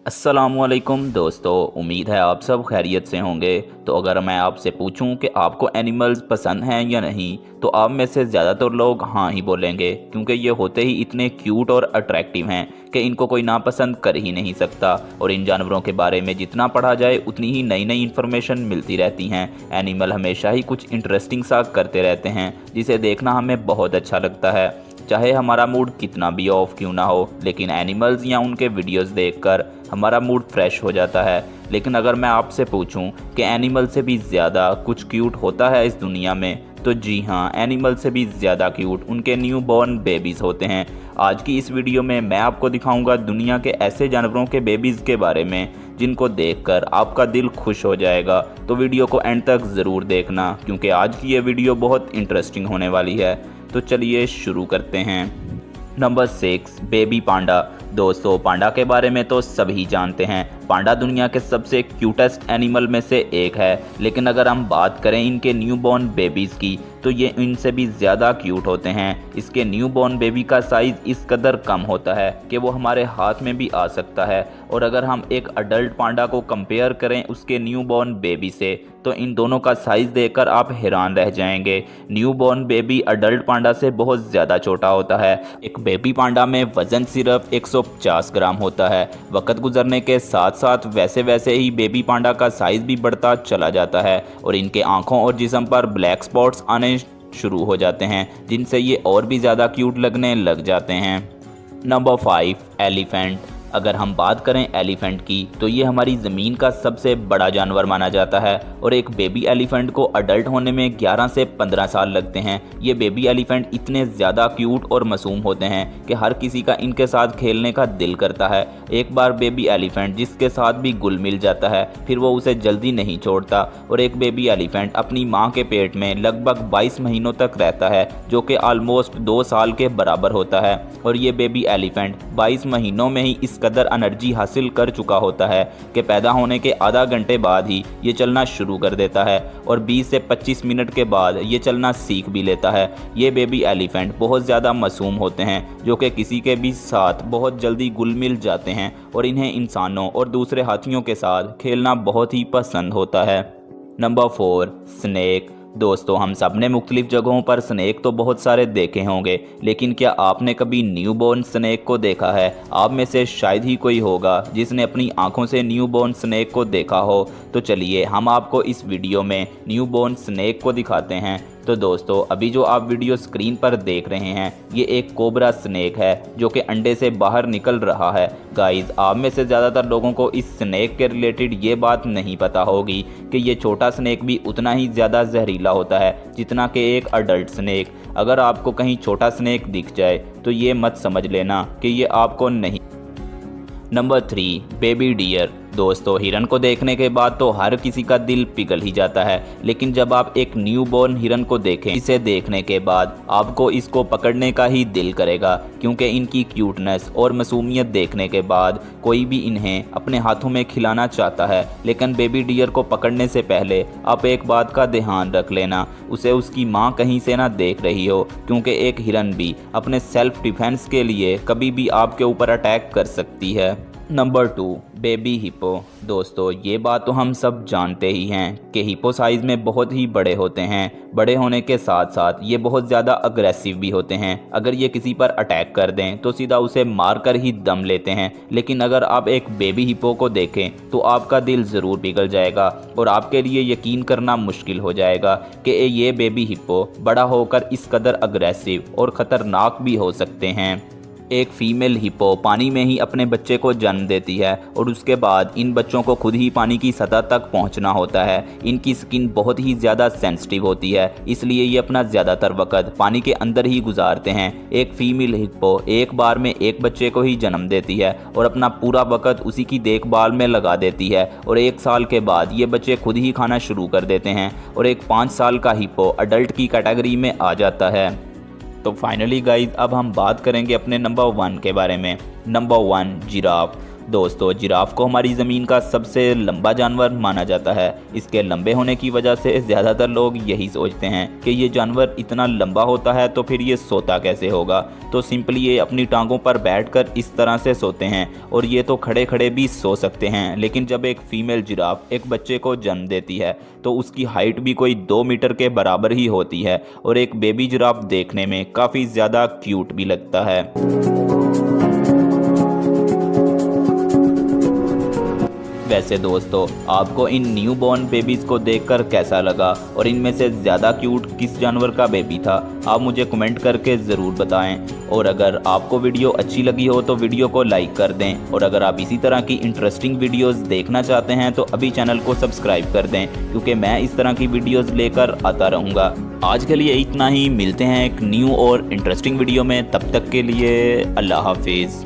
अस्सलामुअलैकुम दोस्तों, उम्मीद है आप सब खैरियत से होंगे। तो अगर मैं आपसे पूछूं कि आपको एनिमल्स पसंद हैं या नहीं, तो आप में से ज़्यादातर लोग हाँ ही बोलेंगे, क्योंकि ये होते ही इतने क्यूट और अट्रैक्टिव हैं कि इनको कोई नापसंद कर ही नहीं सकता। और इन जानवरों के बारे में जितना पढ़ा जाए उतनी ही नई नई इन्फॉर्मेशन मिलती रहती हैं। एनिमल हमेशा ही कुछ इंटरेस्टिंग सा करते रहते हैं, जिसे देखना हमें बहुत अच्छा लगता है, चाहे हमारा मूड कितना भी ऑफ क्यों ना हो। लेकिन एनिमल्स या उनके वीडियोस देखकर हमारा मूड फ्रेश हो जाता है। लेकिन अगर मैं आपसे पूछूं कि एनिमल से भी ज़्यादा कुछ क्यूट होता है इस दुनिया में, तो जी हाँ, एनिमल से भी ज़्यादा क्यूट उनके न्यू बॉर्न बेबीज़ होते हैं। आज की इस वीडियो में मैं आपको दिखाऊंगा दुनिया के ऐसे जानवरों के बेबीज़ के बारे में जिनको देखकर आपका दिल खुश हो जाएगा। तो वीडियो को एंड तक ज़रूर देखना, क्योंकि आज की ये वीडियो बहुत इंटरेस्टिंग होने वाली है। तो चलिए शुरू करते हैं। Number 6, baby panda. दोस्तों, पांडा के बारे में तो सभी जानते हैं। पांडा दुनिया के सबसे क्यूटेस्ट एनिमल में से एक है। लेकिन अगर हम बात करें इनके न्यूबॉर्न बेबीज़ की, तो ये इनसे भी ज़्यादा क्यूट होते हैं। इसके न्यूबॉर्न बेबी का साइज़ इस कदर कम होता है कि वो हमारे हाथ में भी आ सकता है। और अगर हम एक अडल्ट पांडा को कंपेयर करें उसके न्यूबॉर्न बेबी से, तो इन दोनों का साइज़ देखकर आप हैरान रह जाएंगे। न्यूबॉर्न बेबी अडल्ट पांडा से बहुत ज़्यादा छोटा होता है। एक बेबी पांडा में वज़न सिर्फ 150 ग्राम होता है। वक्त गुजरने के साथ साथ वैसे वैसे ही बेबी पांडा का साइज़ भी बढ़ता चला जाता है और इनके आँखों और जिस्म पर ब्लैक स्पॉट्स आने शुरू हो जाते हैं, जिनसे ये और भी ज़्यादा क्यूट लगने लग जाते हैं। Number 5, elephant. अगर हम बात करें एलिफेंट की, तो ये हमारी ज़मीन का सबसे बड़ा जानवर माना जाता है और एक बेबी एलिफेंट को अडल्ट होने में 11 से 15 साल लगते हैं। ये बेबी एलिफेंट इतने ज़्यादा क्यूट और मासूम होते हैं कि हर किसी का इनके साथ खेलने का दिल करता है। एक बार बेबी एलिफेंट जिसके साथ भी घुल मिल जाता है, फिर वो उसे जल्दी नहीं छोड़ता। और एक बेबी एलिफेंट अपनी माँ के पेट में लगभग 22 महीनों तक रहता है, जो कि ऑलमोस्ट 2 साल के बराबर होता है। और ये बेबी एलिफेंट 22 महीनों में ही इस कदर एनर्जी हासिल कर चुका होता है कि पैदा होने के आधा घंटे बाद ही ये चलना शुरू कर देता है और 20 से 25 मिनट के बाद ये चलना सीख भी लेता है। ये बेबी एलिफेंट बहुत ज़्यादा मासूम होते हैं, जो कि किसी के भी साथ बहुत जल्दी घुल मिल जाते हैं और इन्हें इंसानों और दूसरे हाथियों के साथ खेलना बहुत ही पसंद होता है। Number 4, snake. दोस्तों, हम सब ने मुख्तलिफ जगहों पर स्नेक तो बहुत सारे देखे होंगे, लेकिन क्या आपने कभी न्यूबॉर्न स्नेक को देखा है? आप में से शायद ही कोई होगा जिसने अपनी आंखों से न्यूबॉर्न स्नेक को देखा हो। तो चलिए हम आपको इस वीडियो में न्यूबॉर्न स्नेक को दिखाते हैं। तो दोस्तों, अभी जो आप वीडियो स्क्रीन पर देख रहे हैं, ये एक कोबरा स्नेक है जो कि अंडे से बाहर निकल रहा है। गाइस, आप में से ज़्यादातर लोगों को इस स्नेक के रिलेटेड ये बात नहीं पता होगी कि ये छोटा स्नेक भी उतना ही ज़्यादा जहरीला होता है जितना कि एक अडल्ट स्नेक। अगर आपको कहीं छोटा स्नेक दिख जाए तो ये मत समझ लेना कि ये आपको नहीं। Number 3, baby dear. दोस्तों, हिरन को देखने के बाद तो हर किसी का दिल पिघल ही जाता है, लेकिन जब आप एक न्यूबॉर्न हिरन को देखें, इसे देखने के बाद आपको इसको पकड़ने का ही दिल करेगा, क्योंकि इनकी क्यूटनेस और मासूमियत देखने के बाद कोई भी इन्हें अपने हाथों में खिलाना चाहता है। लेकिन बेबी डियर को पकड़ने से पहले आप एक बात का ध्यान रख लेना, उसे उसकी माँ कहीं से ना देख रही हो, क्योंकि एक हिरन भी अपने सेल्फ डिफेंस के लिए कभी भी आपके ऊपर अटैक कर सकती है। Number 2, baby hippo. दोस्तों, ये बात तो हम सब जानते ही हैं कि हिप्पो साइज़ में बहुत ही बड़े होते हैं। बड़े होने के साथ साथ ये बहुत ज़्यादा अग्रेसिव भी होते हैं। अगर ये किसी पर अटैक कर दें तो सीधा उसे मार कर ही दम लेते हैं। लेकिन अगर आप एक बेबी हिप्पो को देखें तो आपका दिल ज़रूर पिघल जाएगा और आपके लिए यकीन करना मुश्किल हो जाएगा कि ये बेबी हिप्पो बड़ा होकर इस कदर अग्रेसिव और ख़तरनाक भी हो सकते हैं। एक फीमेल हिप्पो पानी में ही अपने बच्चे को जन्म देती है और उसके बाद इन बच्चों को खुद ही पानी की सतह तक पहुंचना होता है। इनकी स्किन बहुत ही ज़्यादा सेंसिटिव होती है, इसलिए ये अपना ज़्यादातर वक्त पानी के अंदर ही गुजारते हैं। एक फीमेल हिप्पो एक बार में एक बच्चे को ही जन्म देती है और अपना पूरा वक्त उसी की देखभाल में लगा देती है और 1 साल के बाद ये बच्चे खुद ही खाना शुरू कर देते हैं और एक 5 साल का हिप्पो अडल्ट की कैटेगरी में आ जाता है। तो फाइनली गाइज, अब हम बात करेंगे अपने नंबर 1 के बारे में। Number 1, giraffe. दोस्तों, जिराफ को हमारी ज़मीन का सबसे लंबा जानवर माना जाता है। इसके लंबे होने की वजह से ज़्यादातर लोग यही सोचते हैं कि ये जानवर इतना लंबा होता है तो फिर ये सोता कैसे होगा। तो सिंपली ये अपनी टांगों पर बैठकर इस तरह से सोते हैं और ये तो खड़े खड़े भी सो सकते हैं। लेकिन जब एक फीमेल जिराफ एक बच्चे को जन्म देती है तो उसकी हाइट भी कोई 2 मीटर के बराबर ही होती है और एक बेबी जिराफ देखने में काफ़ी ज़्यादा क्यूट भी लगता है। वैसे दोस्तों, आपको इन न्यू बॉर्न बेबीज़ को देखकर कैसा लगा और इनमें से ज़्यादा क्यूट किस जानवर का बेबी था, आप मुझे कमेंट करके ज़रूर बताएं। और अगर आपको वीडियो अच्छी लगी हो तो वीडियो को लाइक कर दें और अगर आप इसी तरह की इंटरेस्टिंग वीडियोस देखना चाहते हैं तो अभी चैनल को सब्सक्राइब कर दें, क्योंकि मैं इस तरह की वीडियोस लेकर आता रहूँगा। आज के लिए इतना ही, मिलते हैं एक न्यू और इंटरेस्टिंग वीडियो में। तब तक के लिए अल्लाह हाफिज़।